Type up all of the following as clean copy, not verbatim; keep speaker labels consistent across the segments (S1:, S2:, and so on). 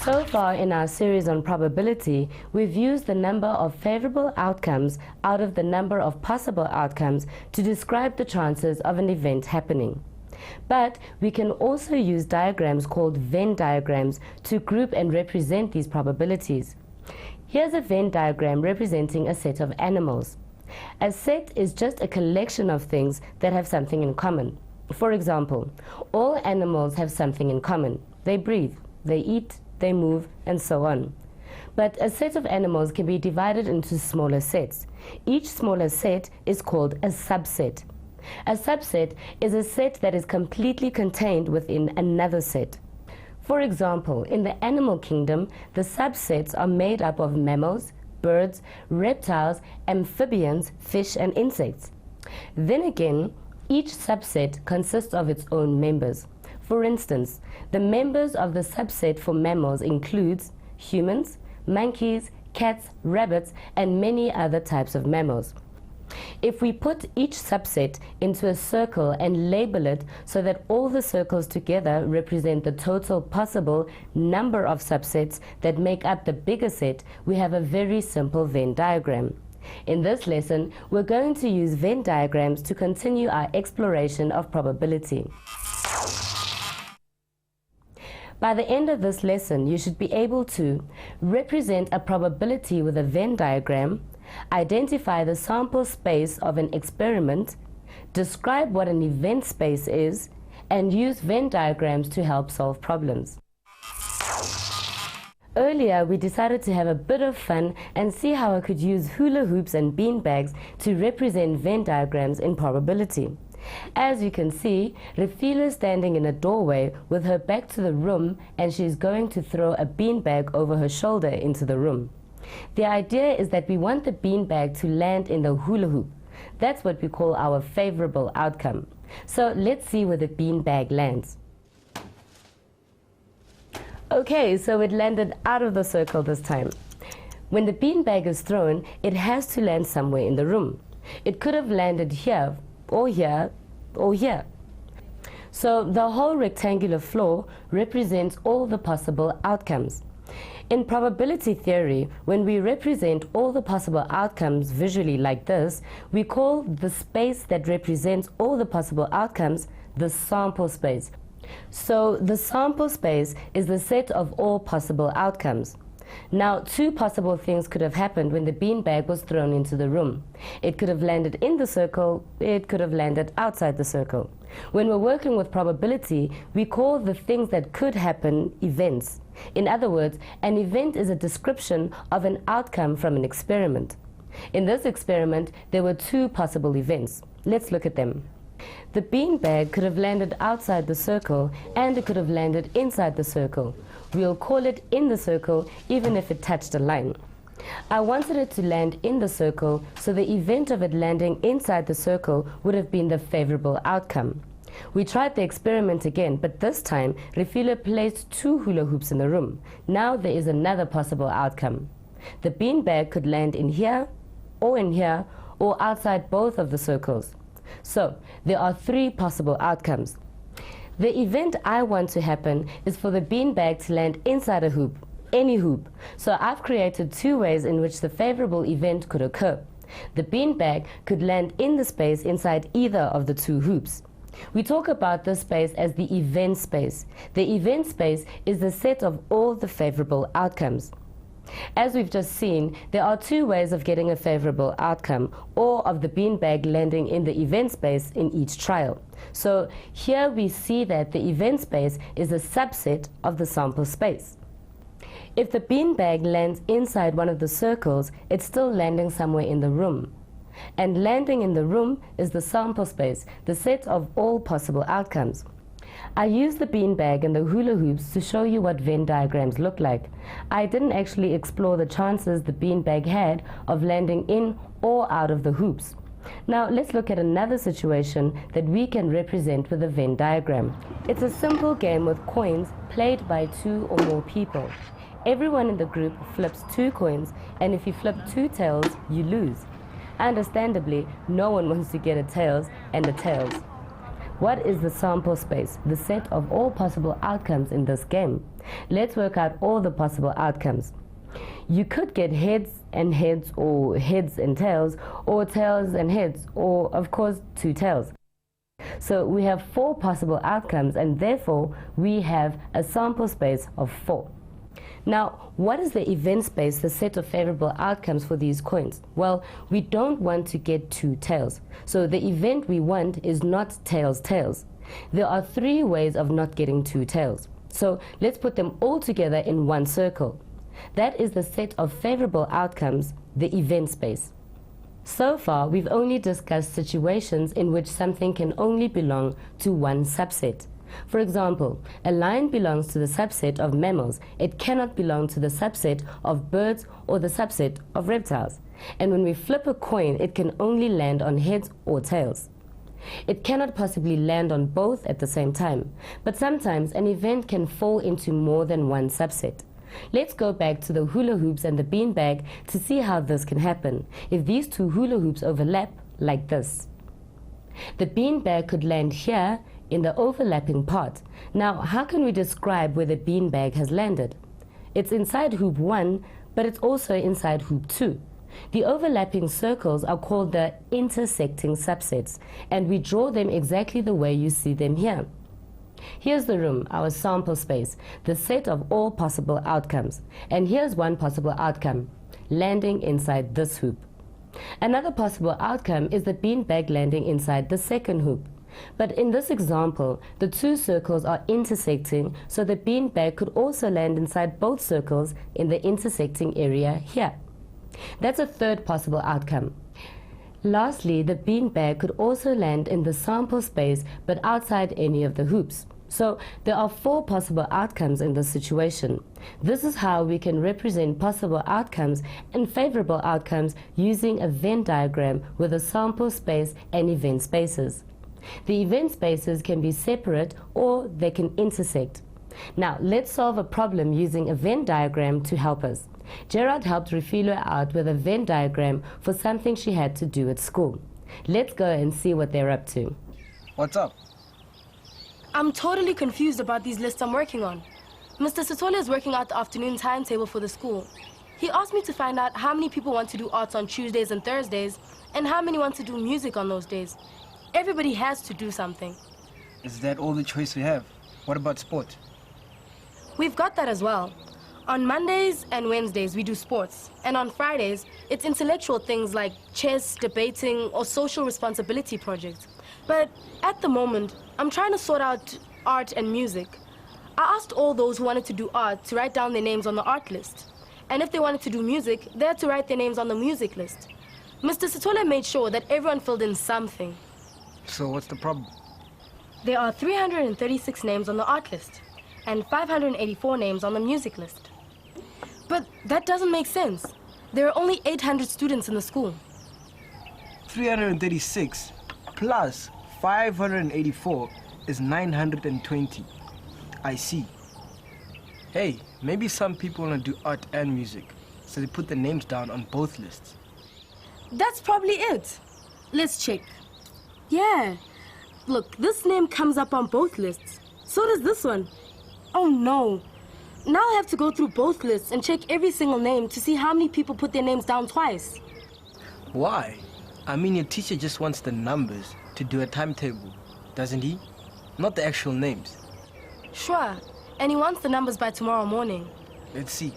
S1: So far in our series on probability, we've used the number of favorable outcomes out of the number of possible outcomes to describe the chances of an event happening. But we can also use diagrams called Venn diagrams to group and represent these probabilities. Here's a Venn diagram representing a set of animals. A set is just a collection of things that have something in common. For example, all animals have something in common. They breathe, they eat, they move, and so on. But a set of animals can be divided into smaller sets. Each smaller set is called a subset. A subset is a set that is completely contained within another set. For example, in the animal kingdom, the subsets are made up of mammals, birds, reptiles, amphibians, fish, and insects. Then again, each subset consists of its own members. For instance, the members of the subset for mammals includes humans, monkeys, cats, rabbits, and many other types of mammals. If we put each subset into a circle and label it so that all the circles together represent the total possible number of subsets that make up the bigger set, we have a very simple Venn diagram. In this lesson, we're going to use Venn diagrams to continue our exploration of probability. By the end of this lesson, you should be able to represent a probability with a Venn diagram, identify the sample space of an experiment, describe what an event space is, and use Venn diagrams to help solve problems. Earlier, we decided to have a bit of fun and see how I could use hula hoops and beanbags to represent Venn diagrams in probability. As you can see, Refila is standing in a doorway with her back to the room, and she's going to throw a beanbag over her shoulder into the room. The idea is that we want the beanbag to land in the hula hoop. That's what we call our favorable outcome. So let's see where the beanbag lands. Okay, so it landed out of the circle this time. When the beanbag is thrown, it has to land somewhere in the room. It could have landed here, or here, or here. So the whole rectangular floor represents all the possible outcomes. In probability theory, when we represent all the possible outcomes visually like this, we call the space that represents all the possible outcomes the sample space. So the sample space is the set of all possible outcomes. Now, two possible things could have happened when the beanbag was thrown into the room. It could have landed in the circle, it could have landed outside the circle. When we're working with probability, we call the things that could happen events. In other words, an event is a description of an outcome from an experiment. In this experiment, there were two possible events. Let's look at them. The beanbag could have landed outside the circle, and it could have landed inside the circle. We'll call it in the circle even if it touched a line. I wanted it to land in the circle, so the event of it landing inside the circle would have been the favorable outcome. We tried the experiment again, but this time Refila placed two hula hoops in the room. Now there is another possible outcome. The beanbag could land in here, or outside both of the circles. So there are three possible outcomes. The event I want to happen is for the beanbag to land inside a hoop, any hoop. So I've created two ways in which the favorable event could occur. The beanbag could land in the space inside either of the two hoops. We talk about this space as the event space. The event space is the set of all the favorable outcomes. As we've just seen, there are two ways of getting a favorable outcome, or of the beanbag landing in the event space in each trial. So here we see that the event space is a subset of the sample space. If the beanbag lands inside one of the circles, it's still landing somewhere in the room. And landing in the room is the sample space, the set of all possible outcomes. I used the beanbag and the hula hoops to show you what Venn diagrams look like. I didn't actually explore the chances the beanbag had of landing in or out of the hoops. Now let's look at another situation that we can represent with a Venn diagram. It's a simple game with coins played by 2 or more people. Everyone in the group flips 2 coins, and if you flip 2 tails, you lose. Understandably, no one wants to get a tails and a tails. What is the sample space, the set of all possible outcomes in this game? Let's work out all the possible outcomes. You could get heads and heads, or heads and tails, or tails and heads, or of course 2 tails. So we have 4 possible outcomes, and therefore we have a sample space of 4. Now, what is the event space, the set of favorable outcomes for these coins? Well, we don't want to get 2 tails. So the event we want is not tails, tails. There are 3 ways of not getting 2 tails. So let's put them all together in one circle. That is the set of favorable outcomes, the event space. So far, we've only discussed situations in which something can only belong to one subset. For example, a lion belongs to the subset of mammals. It cannot belong to the subset of birds or the subset of reptiles. And when we flip a coin, it can only land on heads or tails. It cannot possibly land on both at the same time. But sometimes an event can fall into more than one subset. Let's go back to the hula hoops and the beanbag to see how this can happen if these 2 hula hoops overlap like this. The beanbag could land here in the overlapping part. Now, how can we describe where the beanbag has landed? It's inside hoop 1, but it's also inside hoop 2. The overlapping circles are called the intersecting subsets, and we draw them exactly the way you see them here. Here's the room, our sample space, the set of all possible outcomes. And here's one possible outcome, landing inside this hoop. Another possible outcome is the beanbag landing inside the second hoop. But in this example, the 2 circles are intersecting, so the beanbag could also land inside both circles in the intersecting area here. That's a third possible outcome. Lastly, the beanbag could also land in the sample space but outside any of the hoops. So there are 4 possible outcomes in this situation. This is how we can represent possible outcomes and favorable outcomes using a Venn diagram with a sample space and event spaces. The event spaces can be separate or they can intersect. Now let's solve a problem using a Venn diagram to help us. Gerard helped Refilwe out with a Venn diagram for something she had to do at school. Let's go and see what they're up to.
S2: What's up?
S3: I'm totally confused about these lists I'm working on. Mr. Sithole is working out the afternoon timetable for the school. He asked me to find out how many people want to do arts on Tuesdays and Thursdays and how many want to do music on those days. Everybody has to do something.
S2: Is that all the choice we have? What about sport?
S3: We've got that as well. On Mondays and Wednesdays, we do sports. And on Fridays, it's intellectual things like chess, debating, or social responsibility projects. But at the moment, I'm trying to sort out art and music. I asked all those who wanted to do art to write down their names on the art list. And if they wanted to do music, they had to write their names on the music list. Mr. Sithole made sure that everyone filled in something.
S2: So what's the problem?
S3: There are 336 names on the art list and 584 names on the music list. But that doesn't make sense. There are only 800 students in the school.
S2: 336 plus 584 is 920. I see. Hey, maybe some people want to do art and music, so they put the names down on both lists.
S3: That's probably it. Let's check. Yeah. Look, this name comes up on both lists. So does this one. Oh no. Now I have to go through both lists and check every single name to see how many people put their names down twice.
S2: Why? I mean, your teacher just wants the numbers to do a timetable, doesn't he? Not the actual names.
S3: Sure. And he wants the numbers by tomorrow morning.
S2: Let's see.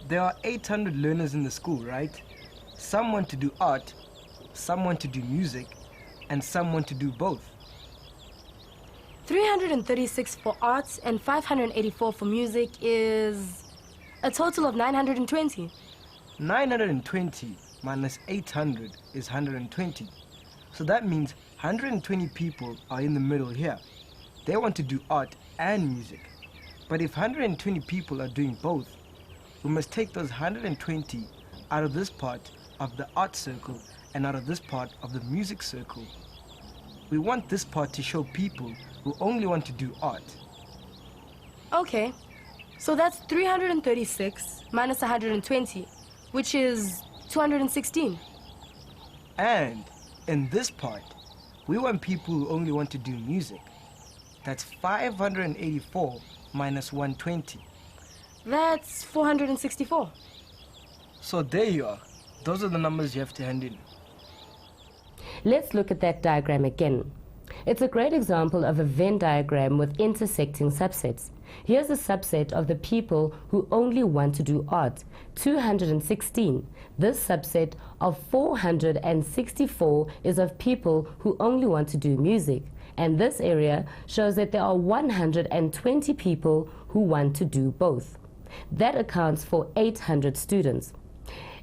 S2: There are 800 learners in the school, right? Some want to do art, some want to do music, and some want to do both.
S3: 336 for arts and 584 for music is a total of 920.
S2: 920 minus 800 is 120. So that means 120 people are in the middle here. They want to do art and music. But if 120 people are doing both, we must take those 120 out of this part of the art circle and out of this part of the music circle. We want this part to show people who only want to do art.
S3: Okay, so that's 336 minus 120, which is 216.
S2: And in this part, we want people who only want to do music. That's 584 minus 120.
S3: That's 464.
S2: So there you are. Those are the numbers you have to hand in.
S1: Let's look at that diagram again. It's a great example of a Venn diagram with intersecting subsets. Here's a subset of the people who only want to do art, 216. This subset of 464 is of people who only want to do music. And this area shows that there are 120 people who want to do both. That accounts for 800 students.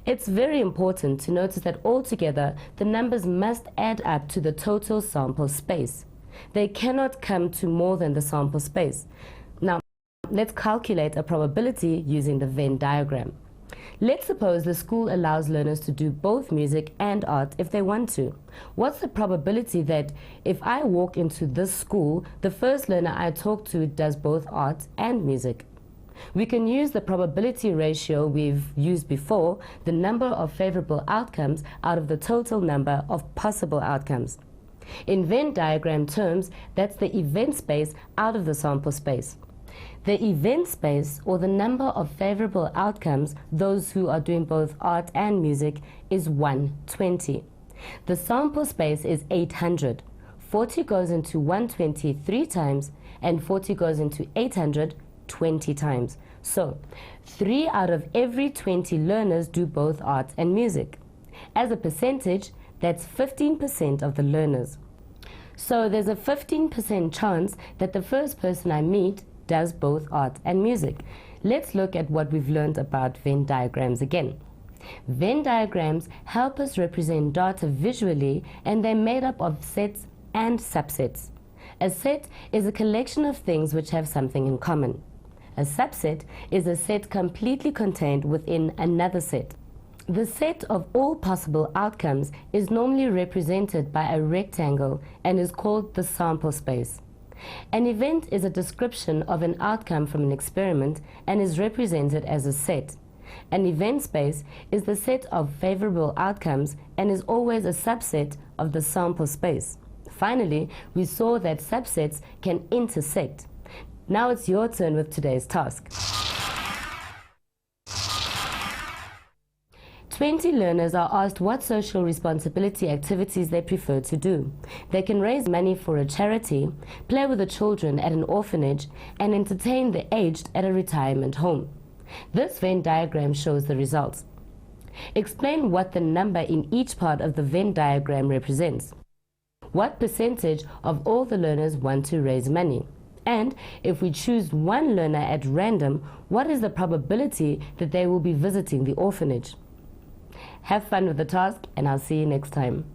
S1: It's very important to notice that altogether the numbers must add up to the total sample space. They cannot come to more than the sample space. Now, let's calculate a probability using the Venn diagram. Let's suppose the school allows learners to do both music and art if they want to. What's the probability that if I walk into this school, the first learner I talk to does both art and music? We can use the probability ratio we've used before, the number of favorable outcomes out of the total number of possible outcomes. In Venn diagram terms, that's the event space out of the sample space. The event space, or the number of favorable outcomes, those who are doing both art and music, is 120. The sample space is 800. 40 goes into 120 3 times, and 40 goes into 800 20 times. So 3 out of every 20 learners do both art and music. As a percentage, that's 15% of the learners. So there's a 15% chance that the first person I meet does both art and music. Let's look at what we've learned about Venn diagrams again. Venn diagrams help us represent data visually, and they're made up of sets and subsets. A set is a collection of things which have something in common. A subset is a set completely contained within another set. The set of all possible outcomes is normally represented by a rectangle and is called the sample space. An event is a description of an outcome from an experiment and is represented as a set. An event space is the set of favorable outcomes and is always a subset of the sample space. Finally, we saw that subsets can intersect. Now it's your turn with today's task. 20 learners are asked what social responsibility activities they prefer to do. They can raise money for a charity, play with the children at an orphanage, and entertain the aged at a retirement home. This Venn diagram shows the results. Explain what the number in each part of the Venn diagram represents. What percentage of all the learners want to raise money? And if we choose one learner at random, what is the probability that they will be visiting the orphanage? Have fun with the task, and I'll see you next time.